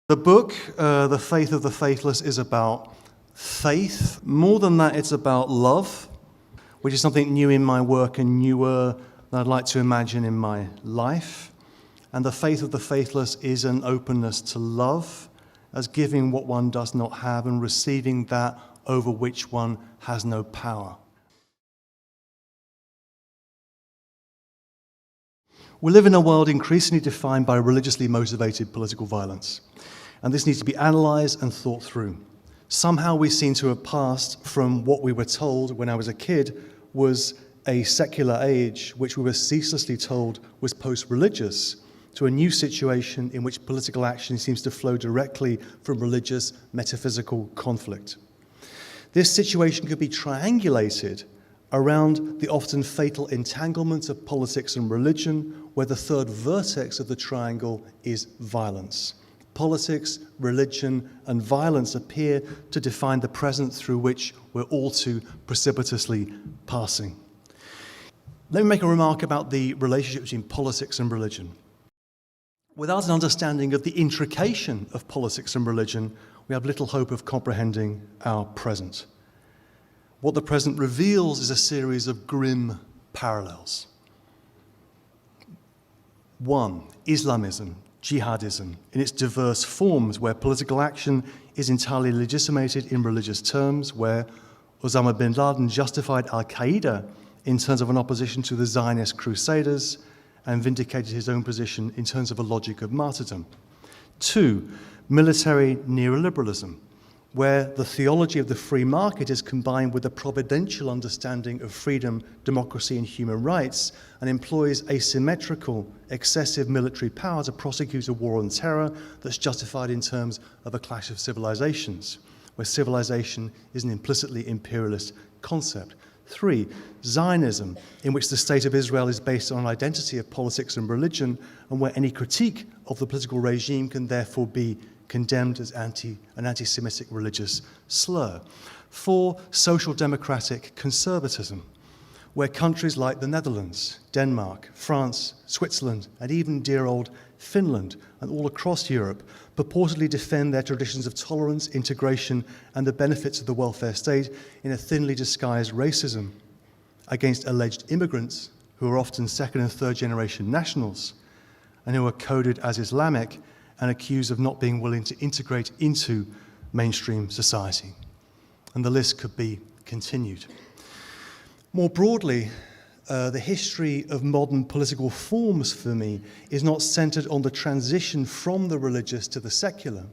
The book, The Faith of the Faithless, is about faith. More than that, it's about love, which is something new in my work and newer than I'd like to imagine in my life. And the faith of the faithless is an openness to love, as giving what one does not have and receiving that over which one has no power. We live in a world increasingly defined by religiously motivated political violence, and this needs to be analysed and thought through. Somehow we seem to have passed from what we were told when I was a kid was a secular age, which we were ceaselessly told was post-religious, to a new situation in which political action seems to flow directly from religious metaphysical conflict. This situation could be triangulated around the often fatal entanglements of politics and religion, where the third vertex of the triangle is violence. Politics, religion, and violence appear to define the present through which we're all too precipitously passing. Let me make a remark about the relationship between politics and religion. Without an understanding of the intrication of politics and religion, we have little hope of comprehending our present. What the present reveals is a series of grim parallels. 1. Islamism, jihadism, in its diverse forms, where political action is entirely legitimated in religious terms, where Osama bin Laden justified al-Qaeda in terms of an opposition to the Zionist crusaders and vindicated his own position in terms of a logic of martyrdom. 2. Military neoliberalism, where the theology of the free market is combined with a providential understanding of freedom, democracy, and human rights, and employs asymmetrical, excessive military power to prosecute a war on terror that's justified in terms of a clash of civilizations, where civilization is an implicitly imperialist concept. 3. Zionism, in which the state of Israel is based on an identity of politics and religion, and where any critique of the political regime can therefore be condemned as an anti-Semitic religious slur. 4. Social democratic conservatism, where countries like the Netherlands, Denmark, France, Switzerland, and even dear old Finland, and all across Europe, purportedly defend their traditions of tolerance, integration, and the benefits of the welfare state in a thinly disguised racism against alleged immigrants who are often second and third generation nationals and who are coded as Islamic and accused of not being willing to integrate into mainstream society. And the list could be continued. More broadly, the history of modern political forms for me is not centered on the transition from the religious to the secular,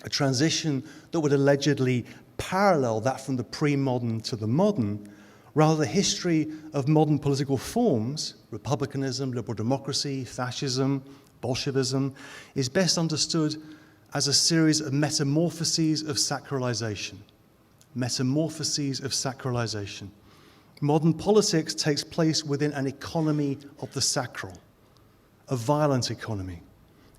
a transition that would allegedly parallel that from the pre-modern to the modern. Rather, the history of modern political forms, republicanism, liberal democracy, fascism, Bolshevism, is best understood as a series of metamorphoses of sacralization. Metamorphoses of sacralization. Modern politics takes place within an economy of the sacral, a violent economy.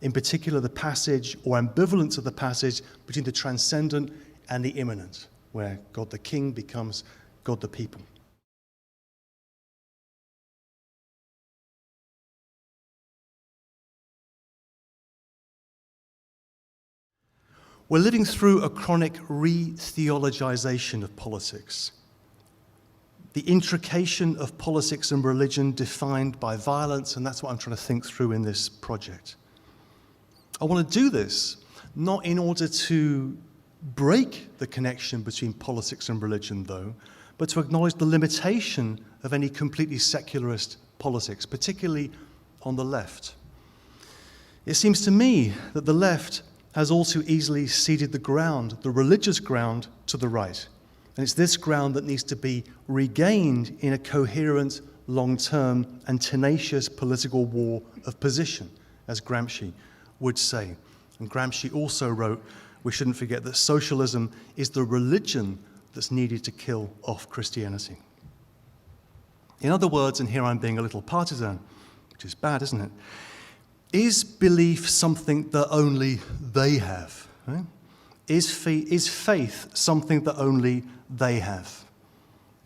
In particular, the passage or ambivalence of the passage between the transcendent and the immanent, where God the King becomes God the people. We're living through a chronic re-theologization of politics. The intrication of politics and religion defined by violence, and that's what I'm trying to think through in this project. I want to do this not in order to break the connection between politics and religion, though, but to acknowledge the limitation of any completely secularist politics, particularly on the left. It seems to me that the left has all too easily ceded the ground, the religious ground, to the right. And it's this ground that needs to be regained in a coherent, long-term, and tenacious political war of position, as Gramsci would say. And Gramsci also wrote, we shouldn't forget that socialism is the religion that's needed to kill off Christianity. In other words, and here I'm being a little partisan, which is bad, isn't it? Is belief something that only they have? Right? Is faith something that only they have?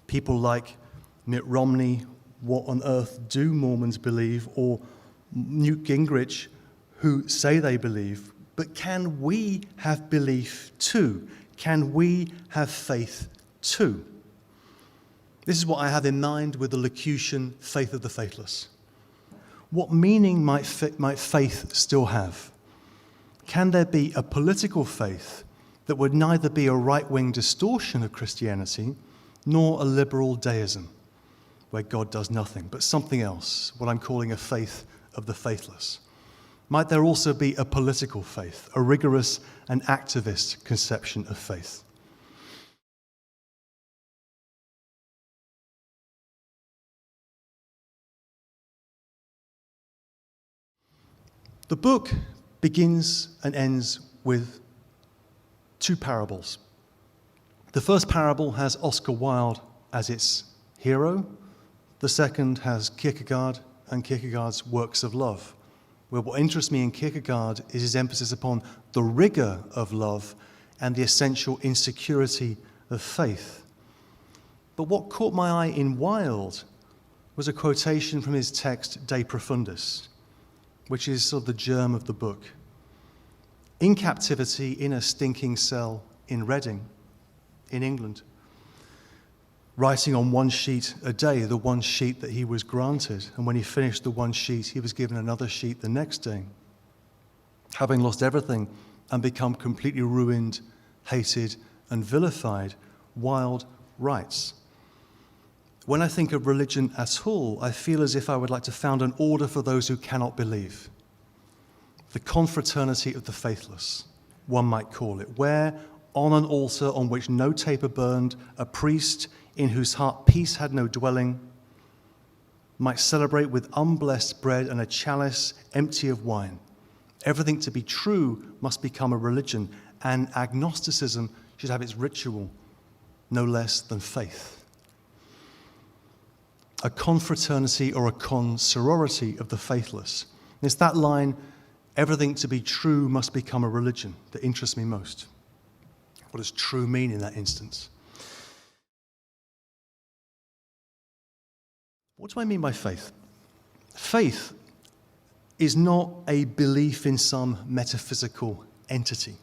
People like Mitt Romney, what on earth do Mormons believe? Or Newt Gingrich, who say they believe, But can we have belief too? Can we have faith too? This is what I have in mind with the locution, faith of the faithless. What meaning might faith still have? Can there be a political faith that would neither be a right-wing distortion of Christianity nor a liberal deism, where God does nothing, but something else, what I'm calling a faith of the faithless? Might there also be a political faith, a rigorous and activist conception of faith? The book begins and ends with two parables. The first parable has Oscar Wilde as its hero. The second has Kierkegaard and Kierkegaard's works of love, where what interests me in Kierkegaard is his emphasis upon the rigor of love and the essential insecurity of faith. But what caught my eye in Wilde was a quotation from his text De Profundis, which is sort of the germ of the book. In captivity, in a stinking cell in Reading, in England, writing on one sheet a day, the one sheet that he was granted. And when he finished the one sheet, he was given another sheet the next day. Having lost everything and become completely ruined, hated, and vilified, Wilde writes, "When I think of religion at all, I feel as if I would like to found an order for those who cannot believe. The confraternity of the faithless, one might call it, where, on an altar on which no taper burned, a priest in whose heart peace had no dwelling, might celebrate with unblessed bread and a chalice empty of wine. Everything to be true must become a religion, and agnosticism should have its ritual, no less than faith." A confraternity or a consorority of the faithless. And it's that line, everything to be true must become a religion, that interests me most. What does true mean in that instance? What do I mean by faith? Faith is not a belief in some metaphysical entity.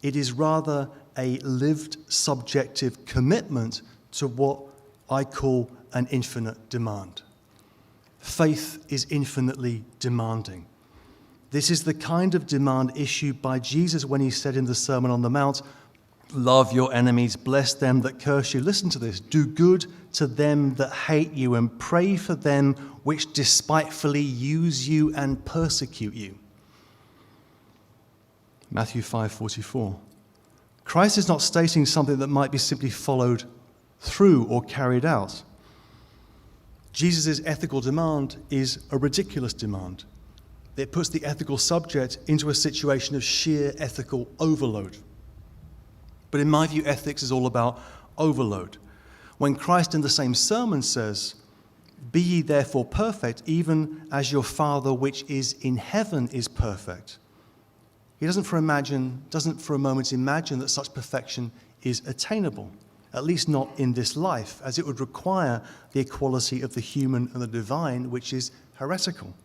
It is rather a lived subjective commitment to what I call an infinite demand. Faith is infinitely demanding. This is the kind of demand issued by Jesus when he said in the Sermon on the Mount, "Love your enemies, bless them that curse you." Listen to this. "Do good to them that hate you, and pray for them which despitefully use you and persecute you." Matthew 5:44. Christ is not stating something that might be simply followed through or carried out. Jesus' ethical demand is a ridiculous demand. It puts the ethical subject into a situation of sheer ethical overload. But in my view, ethics is all about overload. When Christ in the same sermon says, "Be ye therefore perfect, even as your Father which is in heaven is perfect," he doesn't for a moment imagine that such perfection is attainable, at least not in this life, as it would require the equality of the human and the divine, which is heretical.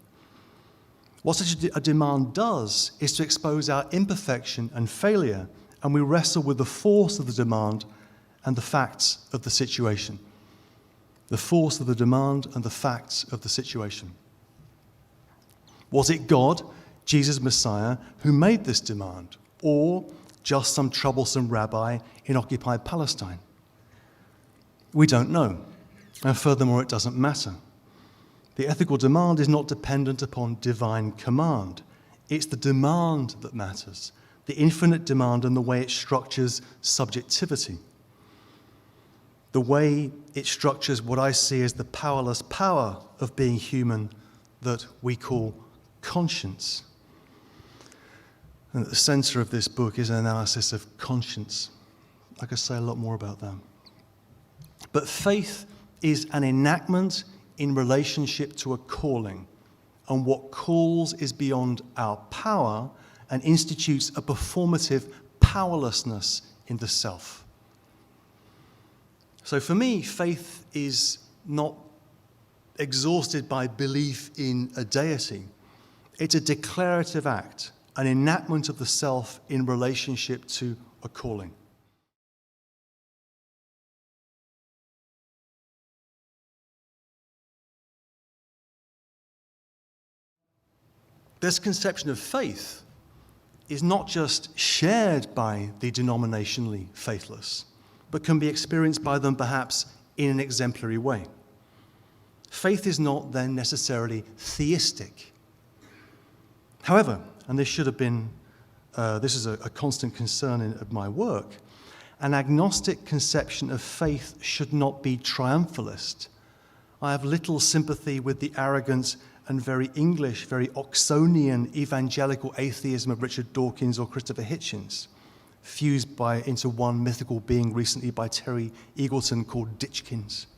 What such a demand does is to expose our imperfection and failure, and we wrestle with the force of the demand and the facts of the situation. The force of the demand and the facts of the situation. Was it God, Jesus Messiah, who made this demand, or just some troublesome rabbi in occupied Palestine? We don't know, and furthermore, it doesn't matter. The ethical demand is not dependent upon divine command. It's the demand that matters, the infinite demand and the way it structures subjectivity. The way it structures what I see as the powerless power of being human that we call conscience. And at the center of this book is an analysis of conscience. I could say a lot more about that. But faith is an enactment in relationship to a calling, and what calls is beyond our power and institutes a performative powerlessness in the self. So for me, faith is not exhausted by belief in a deity. It's a declarative act, an enactment of the self in relationship to a calling. This conception of faith is not just shared by the denominationally faithless, but can be experienced by them perhaps in an exemplary way. Faith is not then necessarily theistic. However, and this should have been, this is a constant concern of my work, an agnostic conception of faith should not be triumphalist. I have little sympathy with the arrogant and very English, very Oxonian evangelical atheism of Richard Dawkins or Christopher Hitchens, fused into one mythical being recently by Terry Eagleton called Ditchkins,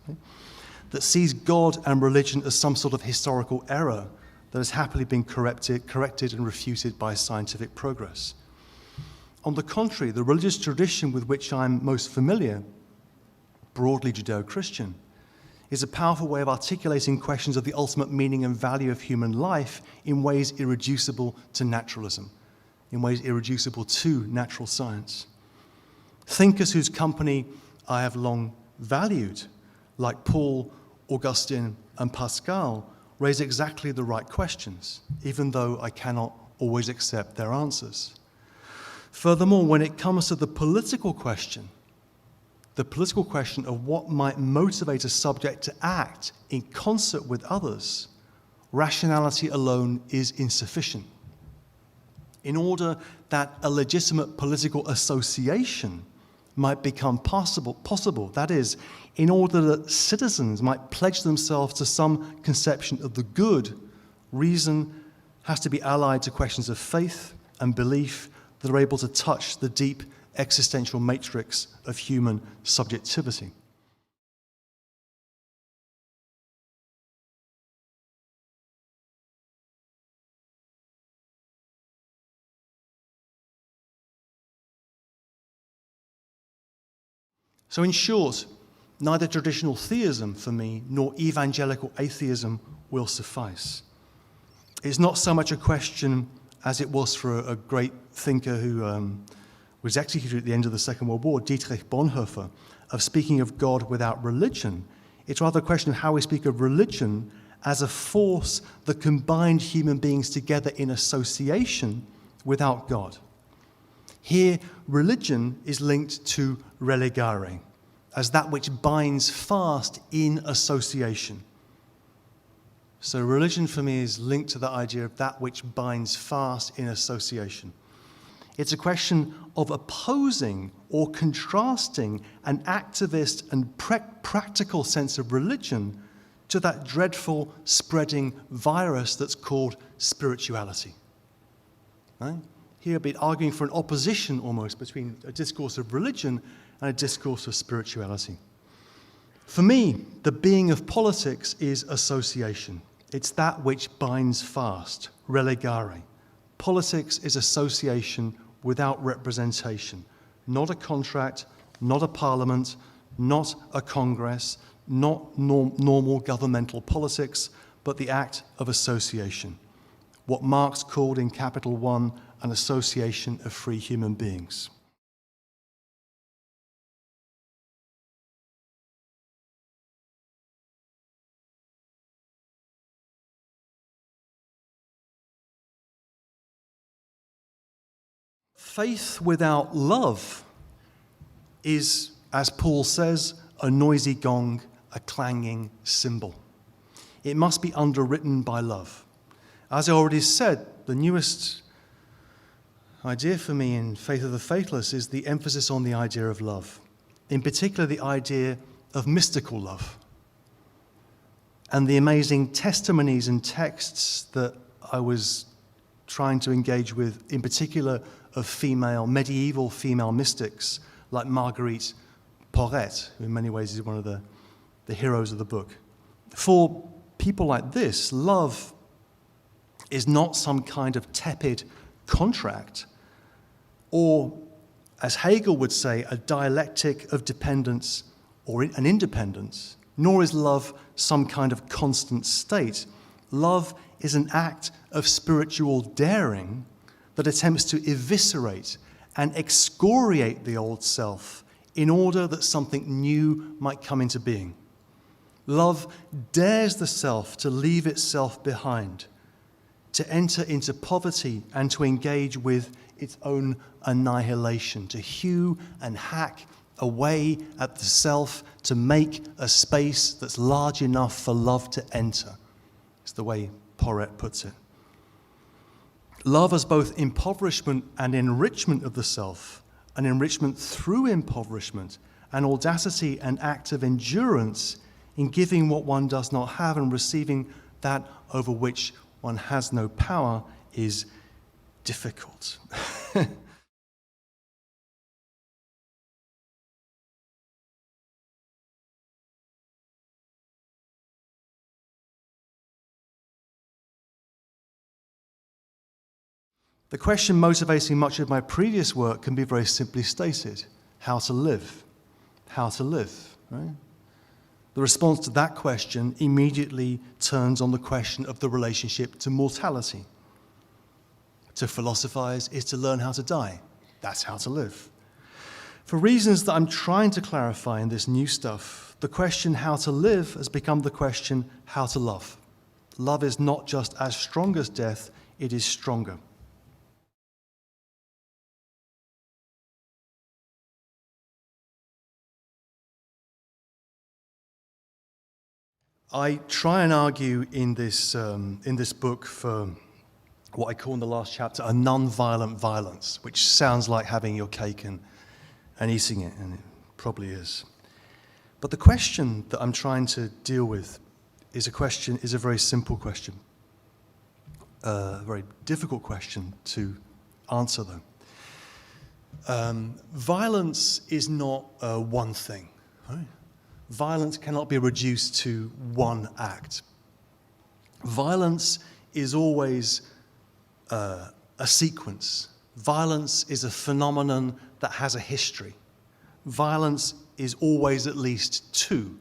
that sees God and religion as some sort of historical error that has happily been corrected and refuted by scientific progress. On the contrary, the religious tradition with which I'm most familiar, broadly Judeo-Christian, is a powerful way of articulating questions of the ultimate meaning and value of human life in ways irreducible to naturalism, in ways irreducible to natural science. Thinkers whose company I have long valued, like Paul, Augustine, and Pascal, raise exactly the right questions, even though I cannot always accept their answers. Furthermore, when it comes to the political question of what might motivate a subject to act in concert with others, rationality alone is insufficient. In order that a legitimate political association might become possible, that is, in order that citizens might pledge themselves to some conception of the good, reason has to be allied to questions of faith and belief that are able to touch the deep existential matrix of human subjectivity. So in short, neither traditional theism for me nor evangelical atheism will suffice. It's not so much a question as it was for a great thinker who was executed at the end of the Second World War, Dietrich Bonhoeffer, of speaking of God without religion. It's rather a question of how we speak of religion as a force that combined human beings together in association without God. Here, religion is linked to religare, as that which binds fast in association. So religion for me is linked to the idea of that which binds fast in association. It's a question of opposing or contrasting an activist and practical sense of religion to that dreadful spreading virus that's called spirituality. Right? Here I've been arguing for an opposition almost between a discourse of religion and a discourse of spirituality. For me, the being of politics is association. It's that which binds fast, religare. Politics is association without representation, not a contract, not a parliament, not a congress, not normal governmental politics, but the act of association. What Marx called in capital one, an association of free human beings. Faith without love is, as Paul says, a noisy gong, a clanging cymbal. It must be underwritten by love. As I already said, the newest idea for me in Faith of the Faithless is the emphasis on the idea of love, in particular the idea of mystical love, and the amazing testimonies and texts that I was trying to engage with, in particular of medieval female mystics like Marguerite Porete, who in many ways is one of the heroes of the book. For people like this, love is not some kind of tepid contract, or, as Hegel would say, a dialectic of dependence or an independence, nor is love some kind of constant state. Love is an act of spiritual daring that attempts to eviscerate and excoriate the old self in order that something new might come into being. Love dares the self to leave itself behind, to enter into poverty and to engage with its own annihilation, to hew and hack away at the self to make a space that's large enough for love to enter. It's the way Porret puts it. Love as both impoverishment and enrichment of the self, an enrichment through impoverishment, an audacity and act of endurance in giving what one does not have and receiving that over which one has no power, is difficult. The question motivating much of my previous work can be very simply stated: how to live? How to live, right? The response to that question immediately turns on the question of the relationship to mortality. To philosophize is to learn how to die. That's how to live. For reasons that I'm trying to clarify in this new stuff, the question how to live has become the question how to love. Love is not just as strong as death, it is stronger. I try and argue in this book for what I call in the last chapter a non-violent violence, which sounds like having your cake and eating it, and it probably is. But the question that I'm trying to deal with is a very simple question, a very difficult question to answer, though. Violence is not one thing, right? Violence cannot be reduced to one act. Violence is always a sequence. Violence is a phenomenon that has a history. Violence is always at least two.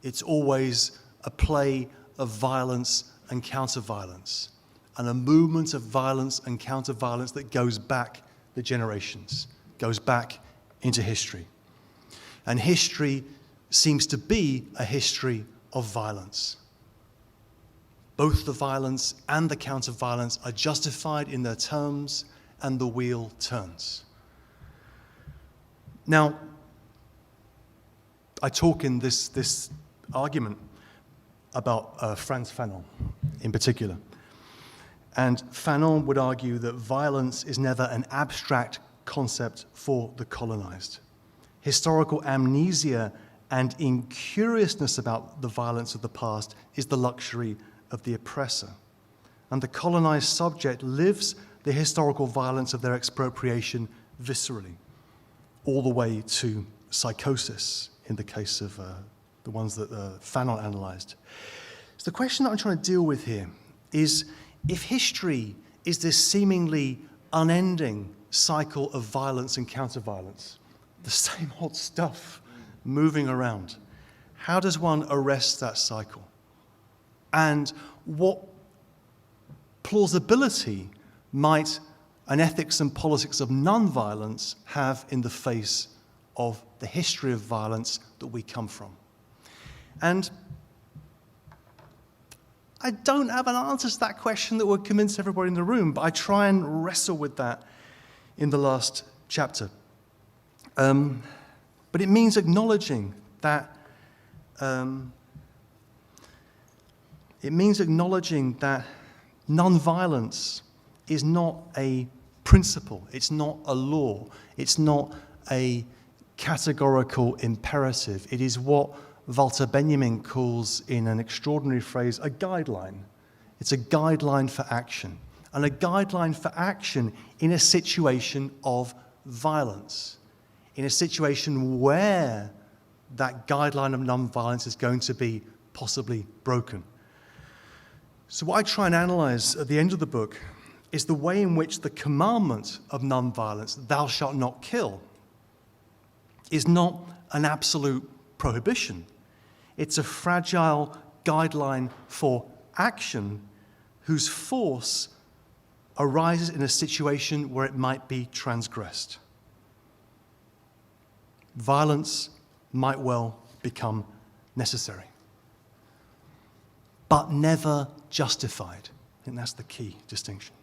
It's always a play of violence and counter-violence, and a movement of violence and counter-violence that goes back the generations, goes back into history. And history seems to be a history of violence. Both the violence and the counter-violence are justified in their terms, and the wheel turns. Now, I talk in this argument about Frantz Fanon in particular. And Fanon would argue that violence is never an abstract concept for the colonized. Historical amnesia and incuriousness about the violence of the past is the luxury of the oppressor. And the colonized subject lives the historical violence of their expropriation viscerally, all the way to psychosis in the case of the ones that Fanon analyzed. So the question that I'm trying to deal with here is, if history is this seemingly unending cycle of violence and counter-violence, the same old stuff moving around, how does one arrest that cycle? And what plausibility might an ethics and politics of non-violence have in the face of the history of violence that we come from? And I don't have an answer to that question that would convince everybody in the room, but I try and wrestle with that in the last chapter. But it means acknowledging that non-violence is not a principle, it's not a law, it's not a categorical imperative. It is what Walter Benjamin calls, in an extraordinary phrase, a guideline. It's a guideline for action, and a guideline for action in a situation of violence, in a situation where that guideline of non-violence is going to be possibly broken. So what I try and analyze at the end of the book is the way in which the commandment of non-violence, thou shalt not kill, is not an absolute prohibition. It's a fragile guideline for action whose force arises in a situation where it might be transgressed. Violence might well become necessary, but never justified. I think that's the key distinction.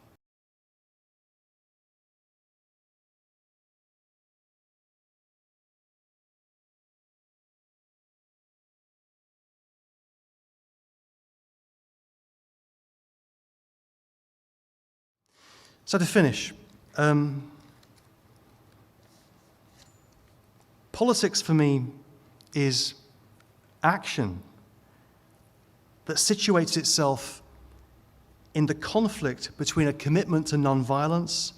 So to finish, politics for me is action that situates itself in the conflict between a commitment to non-violence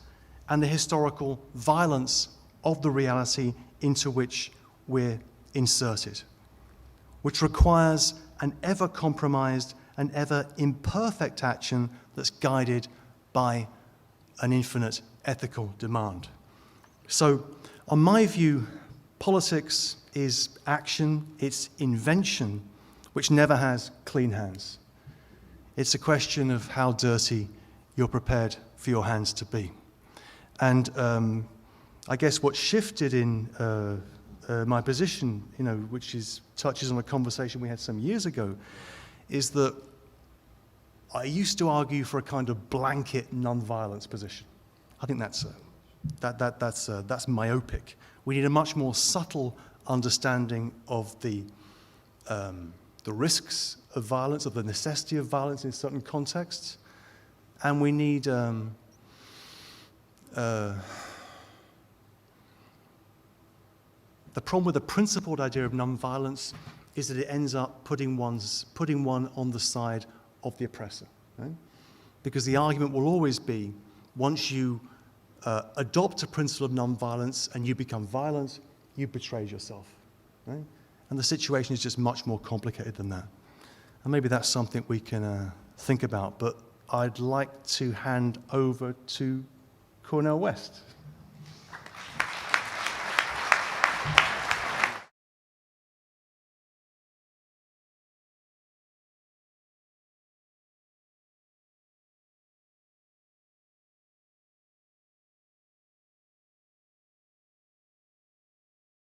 and the historical violence of the reality into which we're inserted, which requires an ever-compromised and ever-imperfect action that's guided by an infinite ethical demand. So, on my view, politics is action, it's invention, which never has clean hands. It's a question of how dirty you're prepared for your hands to be. And I guess what shifted in my position, which touches on a conversation we had some years ago, is that I used to argue for a kind of blanket non-violence position. I think that's myopic. We need a much more subtle understanding of the risks of violence, of the necessity of violence in certain contexts, and we need the problem with the principled idea of non-violence is that it ends up putting one on the side of the oppressor, right? Because the argument will always be, once you adopt a principle of non-violence and you become violent, you betrayed yourself, right? And the situation is just much more complicated than that. And maybe that's something we can think about, but I'd like to hand over to Cornel West.